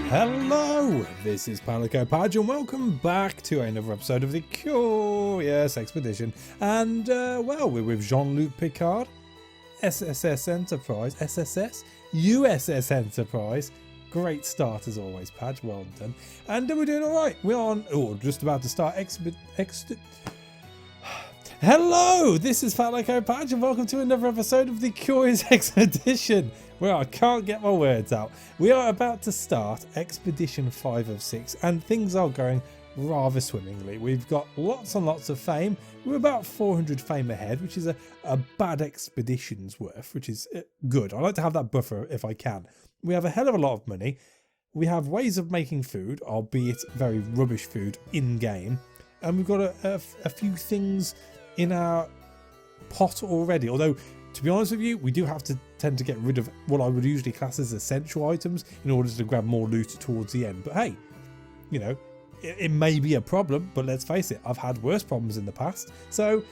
Hello, this is Palico Padge and welcome back to another episode of the Curious Expedition. And, well, we're with Jean-Luc Picard, USS Enterprise. Great start as always, Padge, well done. And we're doing alright. We're on, just about to start Hello, this is Palico Padge and welcome to another episode of the Curious Expedition. Well, I can't get my words out. We are about to start Expedition 5 of 6 and things are going rather swimmingly. We've got lots and lots of fame. We're about 400 fame ahead, which is a bad expedition's worth, which is good. I like to have that buffer if I can. We have a hell of a lot of money. We have ways of making food, albeit very rubbish food, in-game. And we've got a few things in our pot already, although to be honest with you, we do have to tend to get rid of what I would usually class as essential items in order to grab more loot towards the end. But hey, you know, it may be a problem, but let's face it, I've had worse problems in the past. So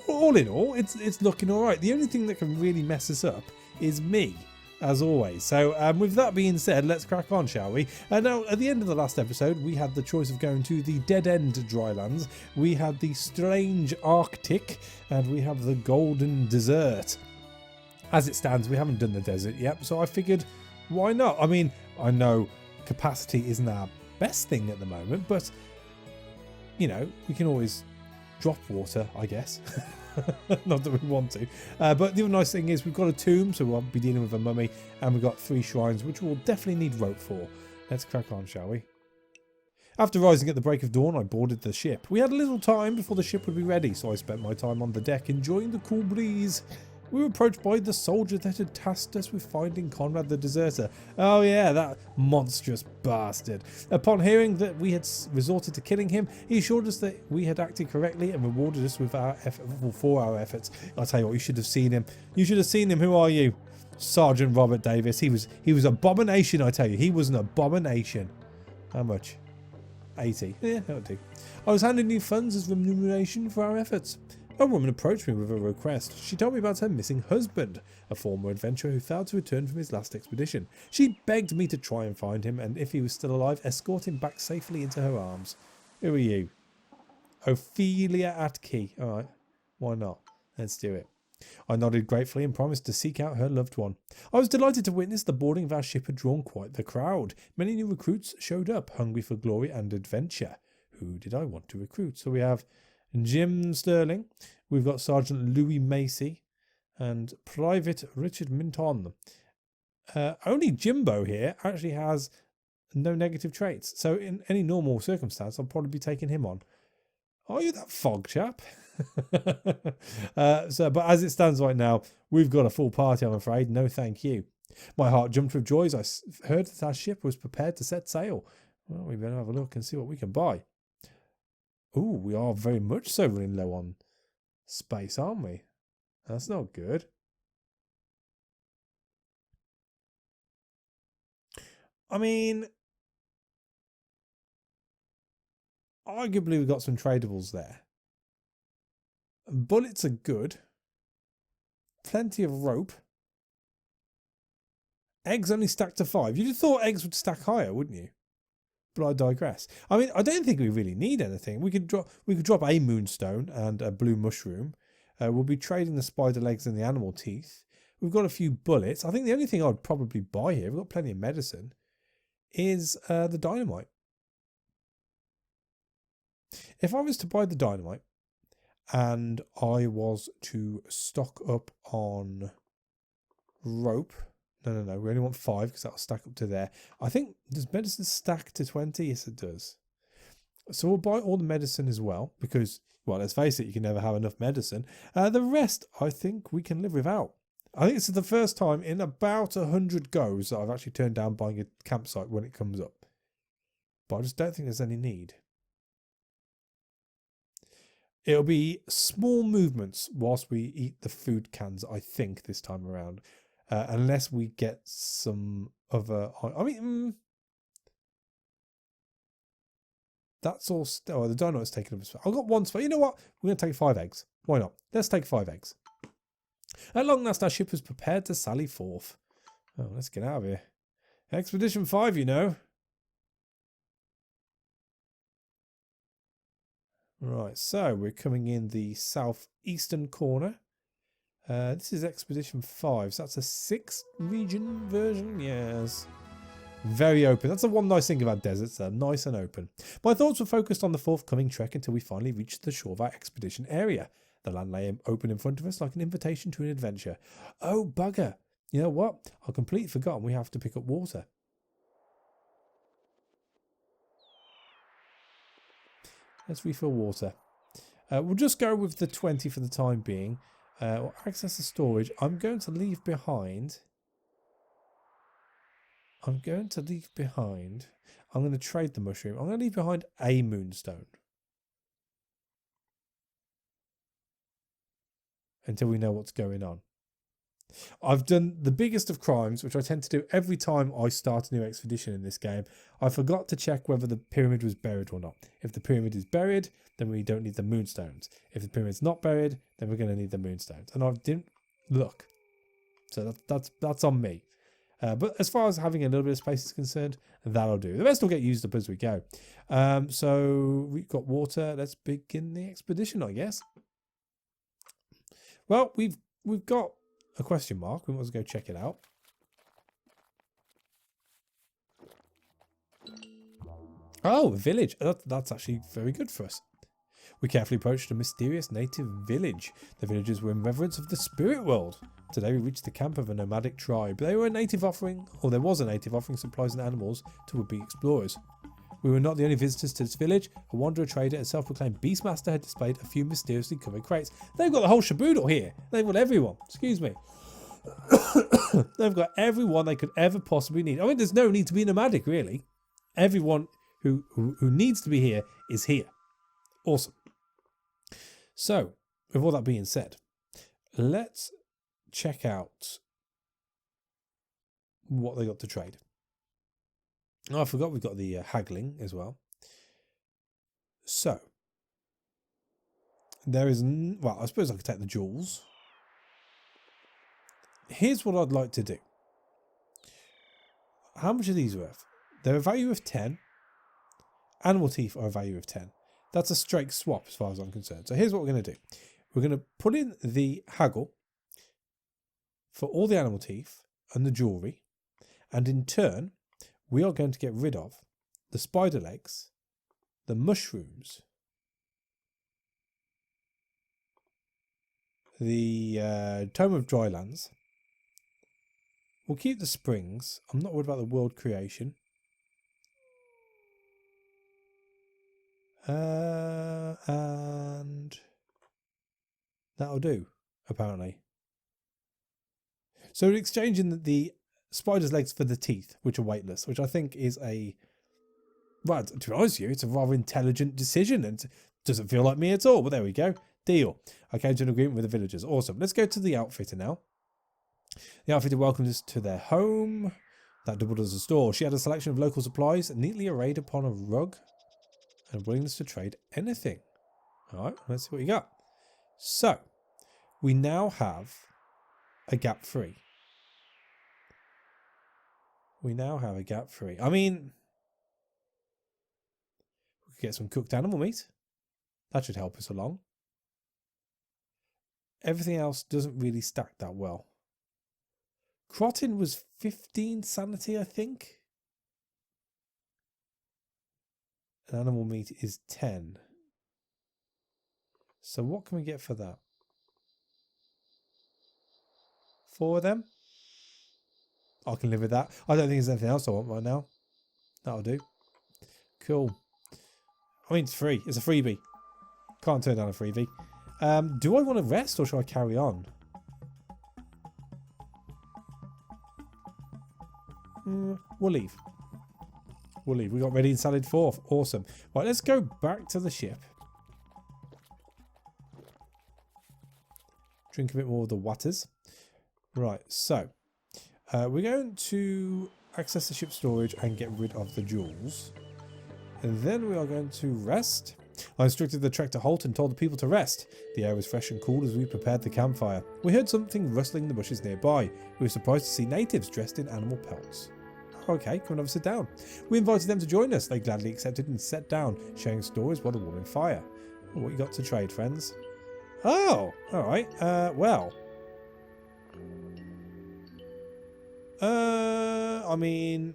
all in all, it's looking all right. The only thing that can really mess us up is me, as always. So with that being said, let's crack on, shall we? Now, at the end of the last episode, we had the choice of going to the dead-end drylands, we had the strange Arctic, and we have the golden desert. As it stands, we haven't done the desert yet, so I figured, why not? I mean, I know capacity isn't our best thing at the moment, but, you know, we can always drop water, I guess. Not that we want to. But the other nice thing is we've got a tomb, so we'll be dealing with a mummy, and we've got 3 shrines, which we'll definitely need rope for. Let's crack on, shall we? After rising at the break of dawn, I boarded the ship. We had a little time before the ship would be ready, so I spent my time on the deck enjoying the cool breeze. We were approached by the soldier that had tasked us with finding Conrad the deserter. Oh yeah, that monstrous bastard. Upon hearing that we had resorted to killing him, he assured us that we had acted correctly and rewarded us with for our efforts. I'll tell you what, you should have seen him. You should have seen him. Who are you? Sergeant Robert Davis. He was abomination, I tell you. He was an abomination. How much? 80. Yeah, that'll do. I was handing you funds as remuneration for our efforts. A woman approached me with a request. She told me about her missing husband, a former adventurer who failed to return from his last expedition. She begged me to try and find him, and if he was still alive, escort him back safely into her arms. Who are you? Ophelia Atkey. Alright, why not? Let's do it. I nodded gratefully and promised to seek out her loved one. I was delighted to witness the boarding of our ship had drawn quite the crowd. Many new recruits showed up, hungry for glory and adventure. Who did I want to recruit? So we have Jim Sterling, we've got Sergeant Louis Macy, and Private Richard Minton. Only Jimbo here actually has no negative traits, so in any normal circumstance, I'll probably be taking him on. Are you that fog chap? But as it stands right now, we've got a full party, I'm afraid. No, thank you. My heart jumped with joy as I heard that our ship was prepared to set sail. Well, we better have a look and see what we can buy. Ooh, we are very much so running low on space, aren't we? That's not good. I mean, arguably we've got some tradables there. Bullets are good. Plenty of rope. Eggs only stack to 5. You'd have thought eggs would stack higher, wouldn't you? But I digress. I mean, I don't think we really need anything. We could drop a moonstone and a blue mushroom. We'll be trading the spider legs and the animal teeth. We've got a few bullets. I think the only thing I'd probably buy here, we've got plenty of medicine, is the dynamite. If I was to buy the dynamite and I was to stock up on rope. No. We only want 5 because that'll stack up to there. I think, does medicine stack to 20? Yes, it does. So we'll buy all the medicine as well because, well, let's face it, you can never have enough medicine. The rest, I think we can live without. I think this is the first time in about 100 goes that I've actually turned down buying a campsite when it comes up. But I just don't think there's any need. It'll be small movements whilst we eat the food cans, I think, this time around. Unless we get some other... I mean... That's all... the dynamite's taken up a spot. I've got 1 spot. You know what? We're going to take 5 eggs. Why not? Let's take 5 eggs. At long last, our ship was prepared to sally forth. Oh, let's get out of here. Expedition 5, you know. Right, so we're coming in the southeastern corner. This is Expedition 5, so that's a 6th region version. Yes. Very open. That's the one nice thing about deserts. They're nice and open. My thoughts were focused on the forthcoming trek until we finally reached the shore of our expedition area. The land lay open in front of us like an invitation to an adventure. Oh, bugger. You know what? I've completely forgotten we have to pick up water. Let's refill water. We'll just go with the 20 for the time being. We'll access the storage. I'm going to leave behind. I'm going to trade the mushroom. I'm going to leave behind a moonstone. Until we know what's going on. I've done the biggest of crimes, which I tend to do every time I start a new expedition in this game. I forgot to check whether the pyramid was buried or not. If the pyramid is buried, then we don't need the moonstones. If the pyramid's not buried, then we're going to need the moonstones. And I didn't look. So that's on me. But as far as having a little bit of space is concerned, that'll do. The rest will get used up as we go. So we've got water. Let's begin the expedition, I guess. Well, we've got a question mark. We want to go check it out. Oh, a village. That's actually very good for us. We carefully approached a mysterious native village. The villagers were in reverence of the spirit world. Today we reached the camp of a nomadic tribe. There was a native offering supplies and animals to would-be explorers. We were not the only visitors to this village. A wanderer trader and self-proclaimed beastmaster had displayed a few mysteriously covered crates. They've got the whole shaboodle here. They've got everyone. Excuse me. They've got everyone they could ever possibly need. I mean, there's no need to be nomadic, really. Everyone who needs to be here is here. Awesome. So, with all that being said, let's check out what they got to trade. Oh, I forgot we've got the haggling as well. So, there is... Well, I suppose I could take the jewels. Here's what I'd like to do. How much are these worth? They're a value of 10. Animal teeth are a value of 10. That's a straight swap as far as I'm concerned. So here's what we're going to do. We're going to put in the haggle for all the animal teeth and the jewellery. And in turn, we are going to get rid of the spider legs, the mushrooms, the Tome of Drylands. We'll keep the springs. I'm not worried about the world creation. And that'll do, apparently. So we're exchanging the spider's legs for the teeth, which are weightless, which I think is a... Well, to be honest with you, it's a rather intelligent decision and doesn't feel like me at all. But there we go. Deal. I came to an agreement with the villagers. Awesome. Let's go to the outfitter now. The outfitter welcomed us to their home. That doubled as a store. She had a selection of local supplies neatly arrayed upon a rug and willingness to trade anything. All right, let's see what you got. So, we now have a gap free. I mean, we could get some cooked animal meat. That should help us along. Everything else doesn't really stack that well. Crotin was 15 sanity, I think. And animal meat is 10. So what can we get for that? 4 of them? I can live with that. I don't think there's anything else I want right now. That'll do. Cool. I mean, it's free. It's a freebie. Can't turn down a freebie. Do I want to rest or shall I carry on? We'll leave. We got ready and salad 4th. Awesome. Right, let's go back to the ship. Drink a bit more of the waters. Right, so we're going to access the ship storage and get rid of the jewels. And then we are going to rest. I instructed the trek to halt and told the people to rest. The air was fresh and cool as we prepared the campfire. We heard something rustling in the bushes nearby. We were surprised to see natives dressed in animal pelts. Okay, come and have a sit down. We invited them to join us. They gladly accepted and sat down, sharing stories by the warming fire. What you got to trade, friends? Oh, all right. Well. I mean,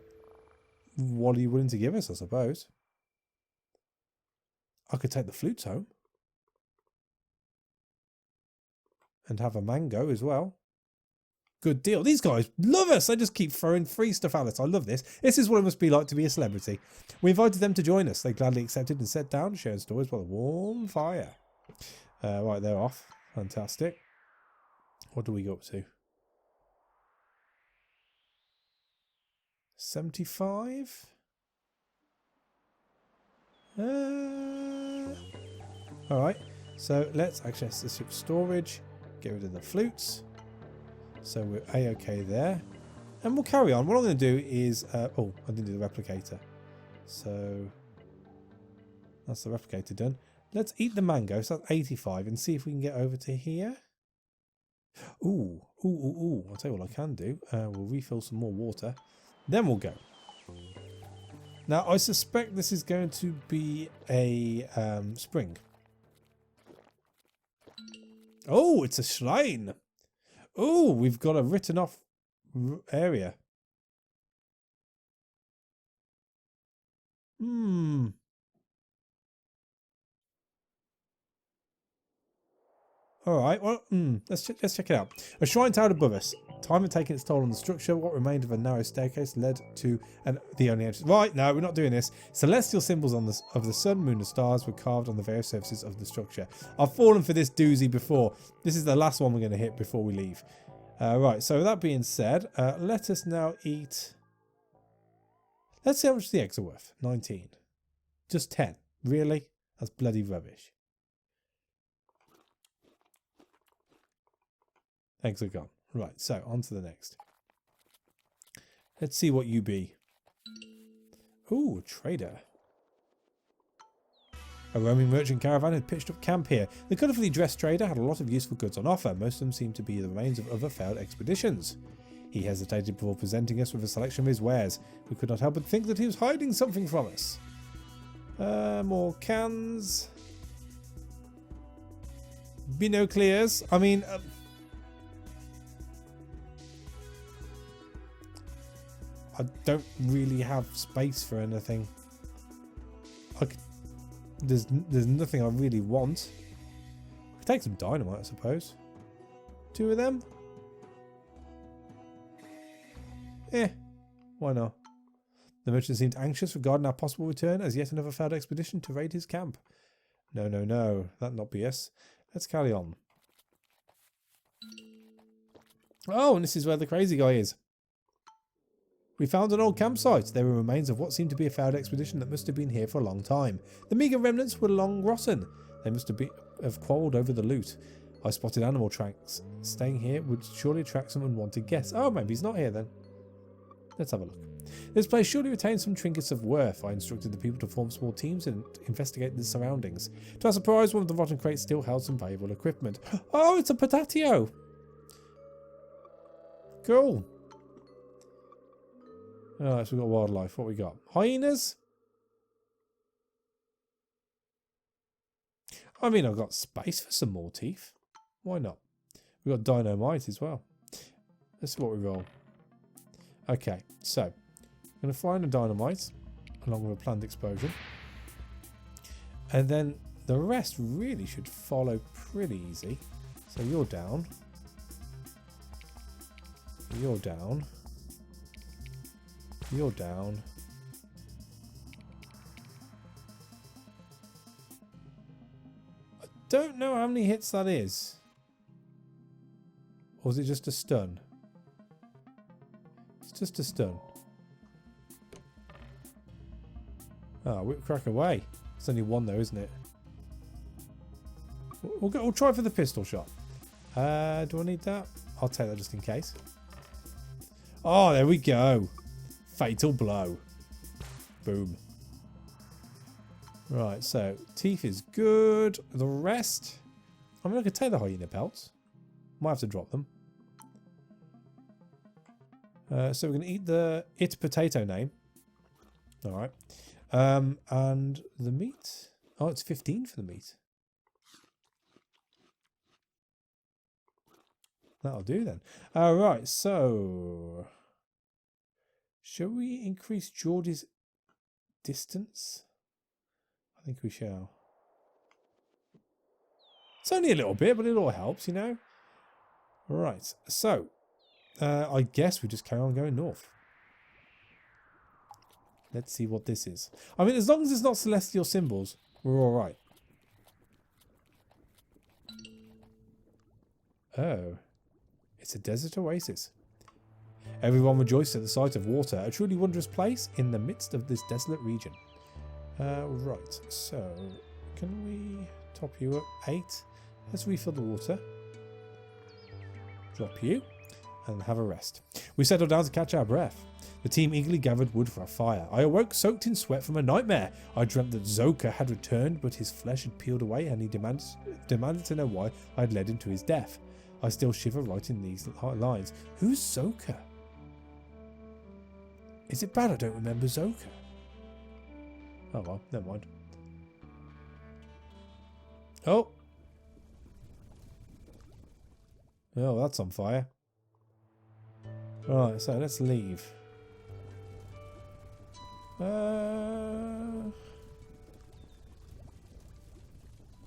what are you willing to give us, I suppose? I could take the flutes home. And have a mango as well. Good deal. These guys love us. They just keep throwing free stuff at us. I love this. This is what it must be like to be a celebrity. We invited them to join us. They gladly accepted and sat down, sharing stories by the warm fire. Right, they're off. Fantastic. What do we go up to? 75? Alright, so let's access the ship's storage. Get rid of the flutes. So we're A-okay there. And we'll carry on. What I'm going to do is... oh, I didn't do the replicator. So that's the replicator done. Let's eat the mango. So that's 85. And see if we can get over to here. Ooh. I'll tell you what I can do. We'll refill some more water. Then we'll go. Now, I suspect this is going to be a spring. Oh, it's a shrine. Oh, we've got a written off area. All right, well, let's check it out. A shrine towered above us. Time had taken its toll on the structure. What remained of a narrow staircase led to the only entrance. Right, no, we're not doing this. Celestial symbols of the sun, moon, and stars were carved on the various surfaces of the structure. I've fallen for this doozy before. This is the last one we're going to hit before we leave. Right, so with that being said, let us now eat... Let's see how much the eggs are worth. 19. Just 10. Really? That's bloody rubbish. Eggs are gone. Right, so on to the next. Let's see what you be. Ooh, a trader. A roaming merchant caravan had pitched up camp here. The colourfully dressed trader had a lot of useful goods on offer. Most of them seemed to be the remains of other failed expeditions. He hesitated before presenting us with a selection of his wares. We could not help but think that he was hiding something from us. More cans. Binoclears. I mean... I don't really have space for anything. There's nothing I really want. I could take some dynamite, I suppose. 2 of them? Why not? The merchant seemed anxious regarding our possible return as yet another failed expedition to raid his camp. No, that'd not be us. Let's carry on. Oh, and this is where the crazy guy is. We found an old campsite. There were remains of what seemed to be a failed expedition that must have been here for a long time. The meagre remnants were long rotten. They must have quarrelled over the loot. I spotted animal tracks. Staying here would surely attract someone wanted guests. Oh, maybe he's not here then. Let's have a look. This place surely retains some trinkets of worth. I instructed the people to form small teams and investigate the surroundings. To our surprise, one of the rotten crates still held some valuable equipment. Oh, it's a potatio. Cool. Alright, so we've got wildlife. What we got? Hyenas? I mean, I've got space for some more teeth. Why not? We've got dynamite as well. This is what we roll. Okay, so I'm going to find a dynamite along with a planned explosion. And then the rest really should follow pretty easy. So you're down. You're down. You're down. I don't know how many hits that is. Or is it just a stun? It's just a stun. Ah, whip crack away. It's only one though, isn't it? We'll try for the pistol shot. Do I need that? I'll take that just in case. Oh, there we go. Fatal blow. Boom. Right, so teeth is good. The rest, I mean, I could take the hyena pelts. Might have to drop them. So we're going to eat the potato name. All right. And the meat. Oh, it's 15 for the meat. That'll do then. Alright, so... shall we increase Geordie's distance? I think we shall. It's only a little bit, but it all helps, you know. Right, so I guess we just carry on going north. Let's see what this is. I mean, as long as it's not celestial symbols, we're all right. Oh, it's a desert oasis. Everyone rejoiced at the sight of water, a truly wondrous place in the midst of this desolate region. Right, so can we top you up 8? Let's refill the water. Drop you and have a rest. We settled down to catch our breath. The team eagerly gathered wood for a fire. I awoke soaked in sweat from a nightmare. I dreamt that Zoka had returned, but his flesh had peeled away, and he demanded to know why I had led him to his death. I still shiver writing these lines. Who's Zoka? Is it bad I don't remember Zoka? Oh well, never mind. Oh! Oh, that's on fire. Right, so let's leave.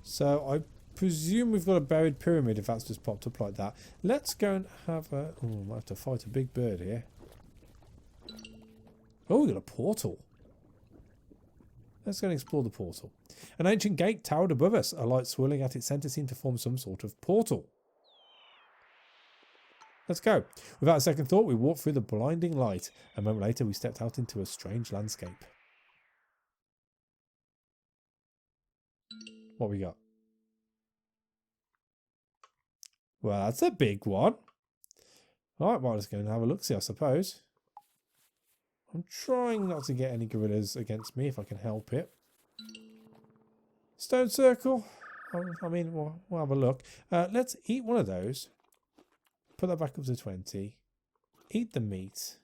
So I presume we've got a buried pyramid if that's just popped up like that. Let's go and have a... oh, I might have to fight a big bird here. Oh, we got a portal. Let's go and explore the portal. An ancient gate towered above us. A light swirling at its centre seemed to form some sort of portal. Let's go. Without a second thought, we walked through the blinding light. A moment later, we stepped out into a strange landscape. What we got? Well, that's a big one. Alright, well, let's go and have a look-see, I suppose. I'm trying not to get any gorillas against me if I can help it. Stone circle. I mean, we'll have a look. Let's eat one of those. Put that back up to 20. Eat the meat.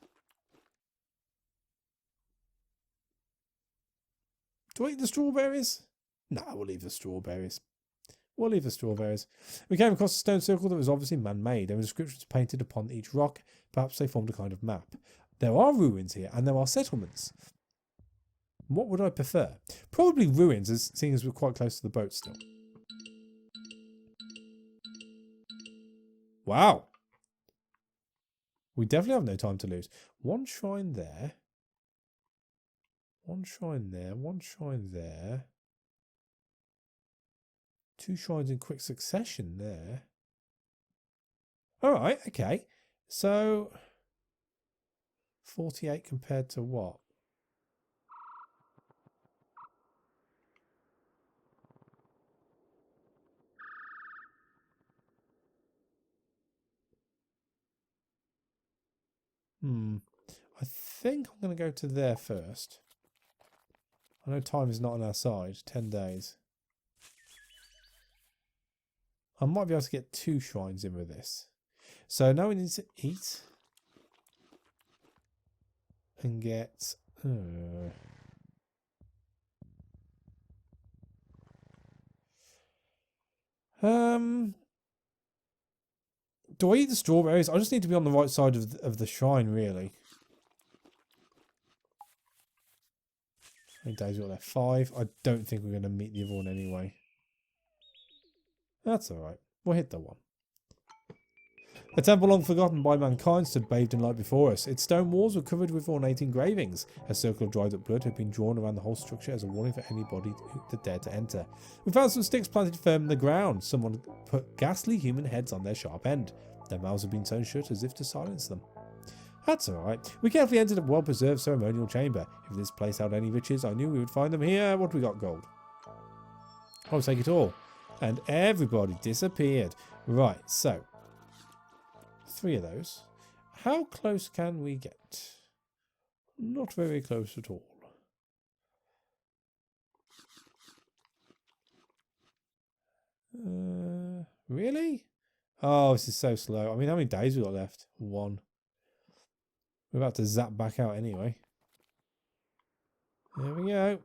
Do I eat the strawberries? No, we'll leave the strawberries. We'll leave the strawberries. We came across a stone circle that was obviously man-made. There were inscriptions painted upon each rock. Perhaps they formed a kind of map. There are ruins here, and there are settlements. What would I prefer? Probably ruins, seeing as we're quite close to the boat still. Wow. We definitely have no time to lose. One shrine there. One shrine there. One shrine there. 2 shrines in quick succession there. Alright, okay. So 48 compared to what? I think I'm going to go to there first. I know time is not on our side. 10 days. I might be able to get 2 shrines in with this. So now we need to eat. And get... do I eat the strawberries? I just need to be on the right side of the shrine, really. How many days we got there? 5. I don't think we're going to meet the other one anyway. That's alright. We'll hit the one. A temple long forgotten by mankind stood bathed in light before us. Its stone walls were covered with ornate engravings. A circle of dried up blood had been drawn around the whole structure as a warning for anybody that dared to enter. We found some sticks planted firm in the ground. Someone put ghastly human heads on their sharp end. Their mouths had been sewn shut as if to silence them. That's alright. We carefully entered a well-preserved ceremonial chamber. If this place held any riches, I knew we would find them here. What we got? Gold. I'll take it all. And everybody disappeared. Right, so 3 of those. How close can we get? Not very close at all. Really? Oh, this is so slow. I mean, how many days we got left? 1. We're about to zap back out anyway. There we go.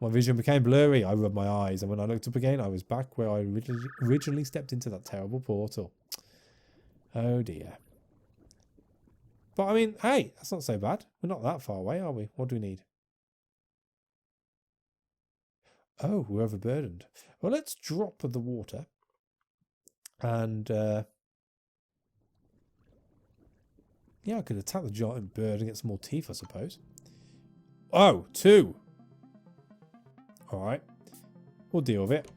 My vision became blurry. I rubbed my eyes, and when I looked up again, I was back where I originally stepped into that terrible portal. Oh dear. But I mean, hey, that's not so bad. We're not that far away, are we? What do we need? Oh, we're overburdened. Well, let's drop the water. And, yeah, I could attack the giant bird and get some more teeth, I suppose. Oh, 2. Alright. We'll deal with it.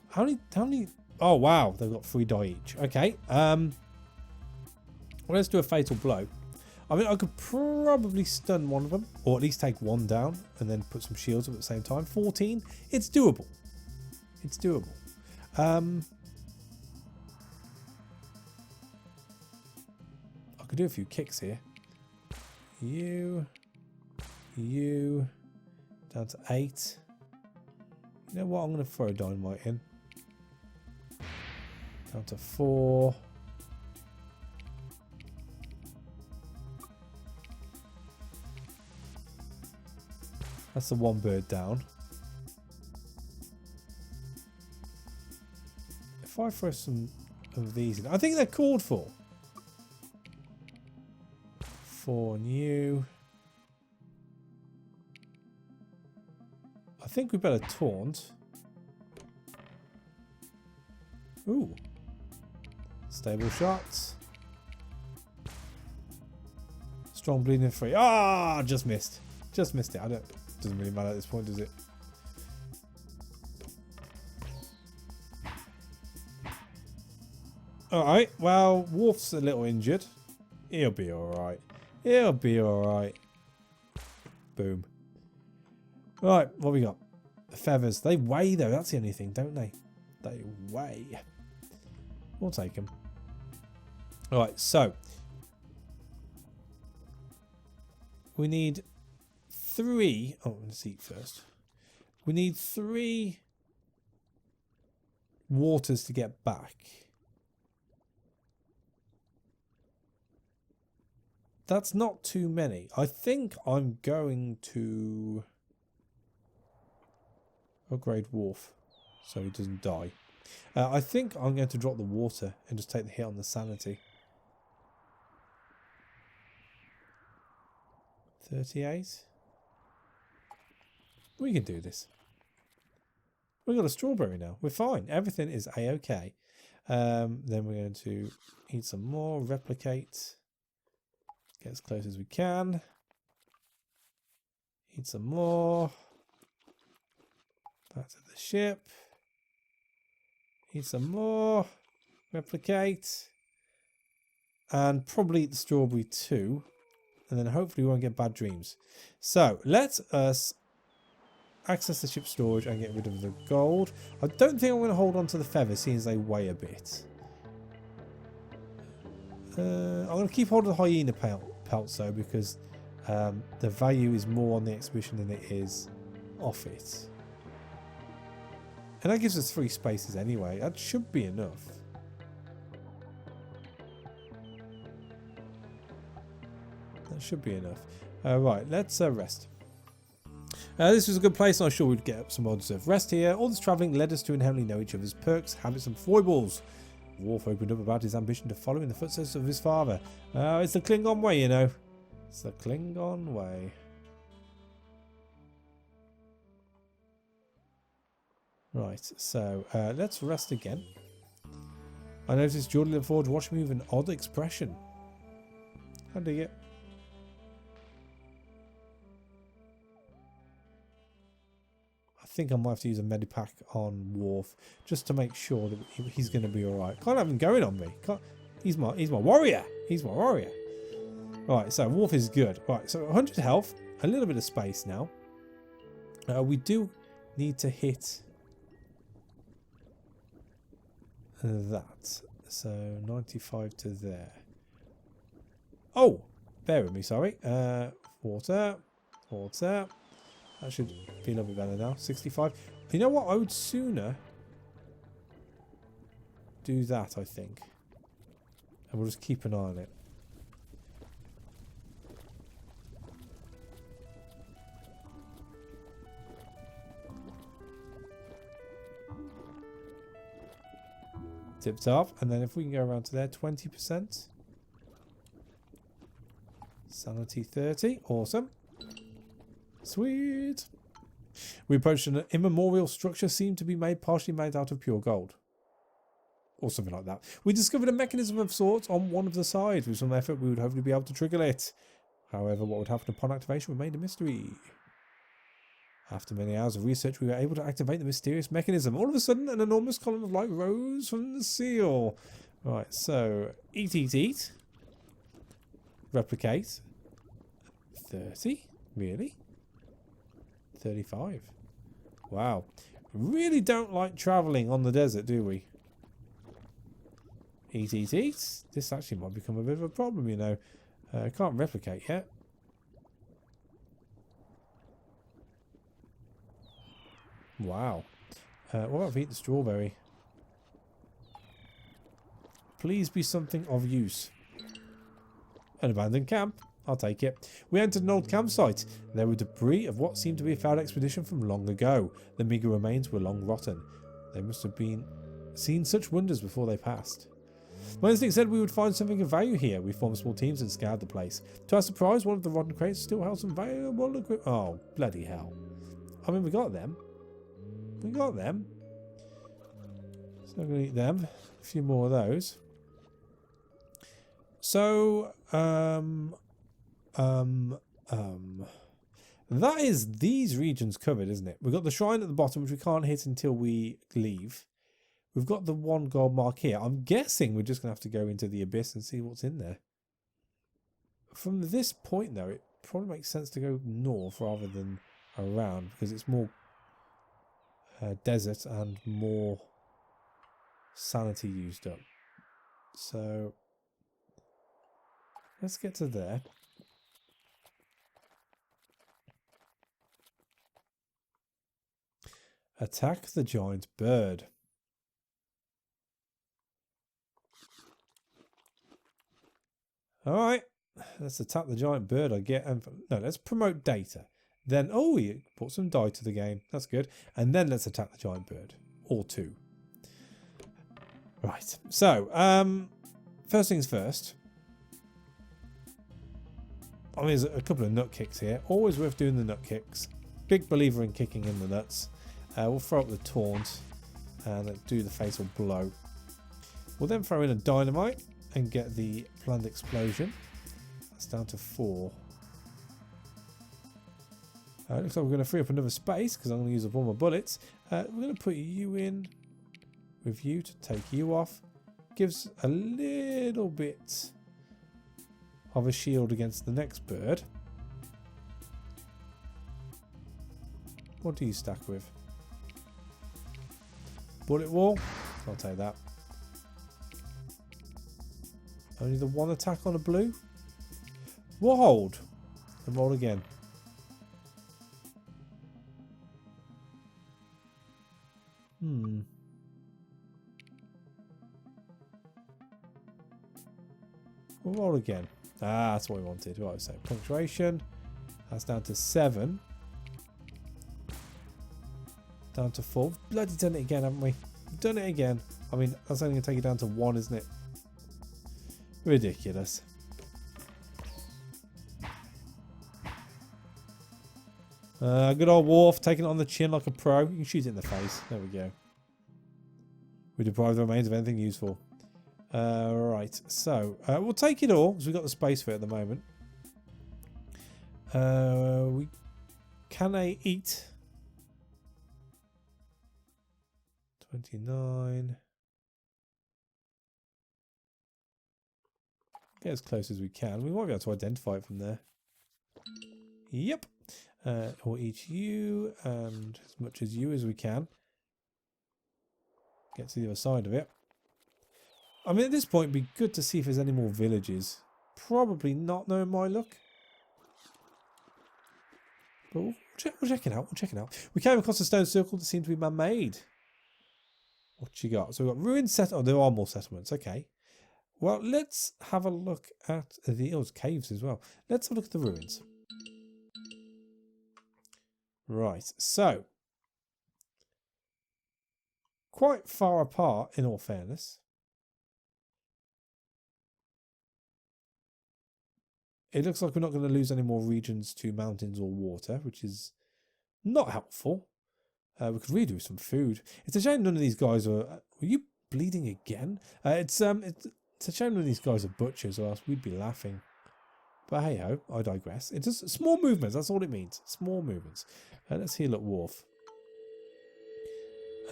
How many? Oh, wow. They've got 3 die each. Okay. Well, let's do a fatal blow. I mean, I could probably stun one of them, or at least take one down, and then put some shields up at the same time. 14. It's doable. It's doable. I could do a few kicks here. You, down to 8. You know what? I'm going to throw a dynamite in. Down to 4. That's the one bird down. If I throw some of these in, I think they're called for. 4 on you. I think we better taunt. Ooh. Stable shots. Strong bleeding 3. Ah, just missed. Just missed it. Doesn't really matter at this point, does it? Alright, well, Worf's a little injured. He'll be alright. He'll be alright. Boom. Right, what we got? The feathers. They weigh, though. That's the only thing, don't they? They weigh. We'll take them. Alright, so. We need 3. Oh, let's eat first. We need 3 waters to get back. That's not too many. I think I'm going to upgrade Worf so he doesn't die. I think I'm going to drop the water and just take the hit on the sanity. 38. We can do this. We've got a strawberry now. We're fine. Everything is a-okay. Then we're going to eat some more. Replicate. Get as close as we can. Eat some more. Back to the ship. Eat some more. Replicate. And probably eat the strawberry too. And then hopefully we won't get bad dreams. So let us access the ship storage and get rid of the gold. I don't think I'm going to hold on to the feathers, seeing as they weigh a bit. I'm going to keep hold of the hyena pelts though, because the value is more on the exhibition than it is off it. And that gives us 3 spaces anyway. That should be enough. That should be enough. Right, let's rest. This was a good place, and I'm sure we'd get some well-deserved rest here. All this travelling led us to inherently know each other's perks, habits and foibles. Worf opened up about his ambition to follow in the footsteps of his father. It's the Klingon way, you know. It's the Klingon way. Right, so let's rest again. I noticed Jordan LaForge watching me with an odd expression. I dig it. I think I might have to use a medipack on Worf just to make sure that he's going to be alright. Can't have him going on me. He's my warrior. He's my warrior. Right, so Worf is good. Right, so 100 health, a little bit of space now. We do need to hit that. So 95 to there. Oh, bear with me, sorry. Water. That should be a little bit better now. 65. You know what? I would sooner do that, I think. And we'll just keep an eye on it. Tip top. And then if we can go around to there, 20%. Sanity 30. Awesome. Sweet. We approached an immemorial structure seemed to be partially made out of pure gold. Or something like that. We discovered a mechanism of sorts on one of the sides. With some effort, we would hopefully be able to trigger it. However, what would happen upon activation remained a mystery. After many hours of research, we were able to activate the mysterious mechanism. All of a sudden, an enormous column of light rose from the seal. Right, so eat. Replicate. 30? Really? 35. Wow. Really don't like travelling on the desert, do we? Eat. This actually might become a bit of a problem, you know. Can't replicate yet. Wow. What about if we eat the strawberry? Please be something of use. An abandoned camp. I'll take it. We entered an old campsite. There were debris of what seemed to be a failed expedition from long ago. The meagre remains were long rotten. They must have been seen such wonders before they passed. My instinct said we would find something of value here. We formed small teams and scoured the place. To our surprise, one of the rotten crates still held some valuable equipment. Oh, bloody hell. I mean, we got them. We got them. So I'm going to eat them. A few more of those. So, that is these regions covered, isn't it? We've got the shrine at the bottom, which we can't hit until we leave. We've got the one gold mark here. I'm guessing we're just going to have to go into the abyss and see what's in there. From this point, though, it probably makes sense to go north rather than around, because it's more desert and more sanity used up. So let's get to there. Attack the giant bird. Alright, let's attack the giant bird. No, let's promote data. Then, oh, you put some dye to the game. That's good. And then let's attack the giant bird. Or two. Right, so, first things first. I mean, there's a couple of nut kicks here. Always worth doing the nut kicks. Big believer in kicking in the nuts. We'll throw up the taunt and do the fatal blow. We'll then throw in a dynamite and get the planned explosion. That's down to 4. Looks like we're going to free up another space because I'm going to use up all my bullets. We're going to put you in with you to take you off. Gives a little bit of a shield against the next bird. What do you stack with? Bullet wall? I'll take that. Only the one attack on a blue? We'll hold. And roll again. We'll roll again. Ah, that's what we wanted. Right, so punctuation. That's down to 7. Down to 4. Bloody done it again, haven't we? We've done it again. I mean, that's only going to take it down to 1, isn't it? Ridiculous. Good old Worf taking it on the chin like a pro. You can shoot it in the face. There we go. We deprive the remains of anything useful. Right, so we'll take it all because we've got the space for it at the moment. Can I eat? 29. Get as close as we can. We might be able to identify it from there. Yep. We'll eat you and as much as you as we can. Get to the other side of it. I mean, at this point, it'd be good to see if there's any more villages. Probably not, knowing my luck. But we'll check it out. We'll check it out. We came across a stone circle that seemed to be man-made. What you got? So we've got ruined settlements. Oh, there are more settlements. Okay. Well, let's have a look at the caves as well. Let's have a look at the ruins. Right. So, quite far apart, in all fairness. It looks like we're not going to lose any more regions to mountains or water, which is not helpful. We could really do with some food. It's a shame none of these guys are... Were you bleeding again? It's a shame none of these guys are butchers, or else we'd be laughing. But hey ho, I digress. It's just small movements, that's all it means. Small movements. Let's heal at Wharf.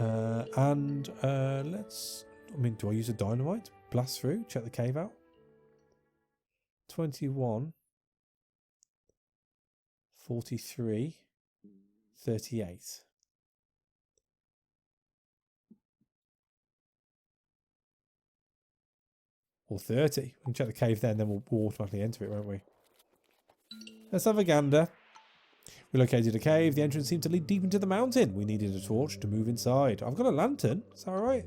Let's... I mean, do I use a dynamite? Blast through, check the cave out. 21. 43. 38. Or 30. We can check the cave there and then we'll automatically enter it, won't we? Let's have a gander. We located a cave. The entrance seemed to lead deep into the mountain. We needed a torch to move inside. I've got a lantern. Is that alright?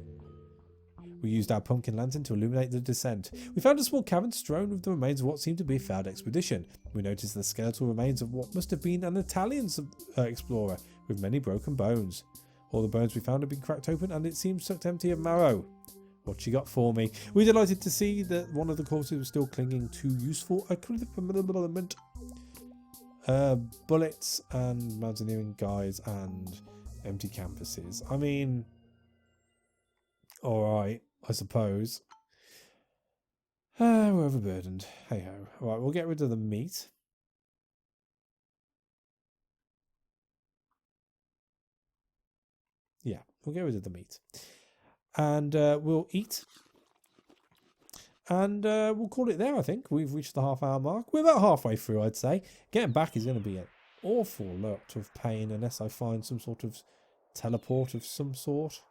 We used our pumpkin lantern to illuminate the descent. We found a small cavern strewn with the remains of what seemed to be a failed expedition. We noticed the skeletal remains of what must have been an Italian explorer with many broken bones. All the bones we found had been cracked open and it seemed sucked empty of marrow. What you got for me? We're delighted to see that one of the corpses was still clinging to useful equipment. Bullets and mountaineering guides and empty campuses. I mean, alright, I suppose. We're overburdened. Hey ho. Alright, we'll get rid of the meat. Yeah, we'll get rid of the meat. And we'll eat. And we'll call it there, I think. We've reached the half-hour mark. We're about halfway through, I'd say. Getting back is going to be an awful lot of pain unless I find some sort of teleport of some sort.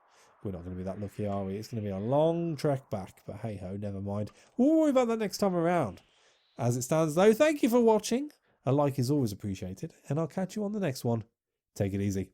We're not going to be that lucky, are we? It's going to be a long trek back. But hey-ho, never mind. We'll worry about that next time around. As it stands, though, thank you for watching. A like is always appreciated. And I'll catch you on the next one. Take it easy.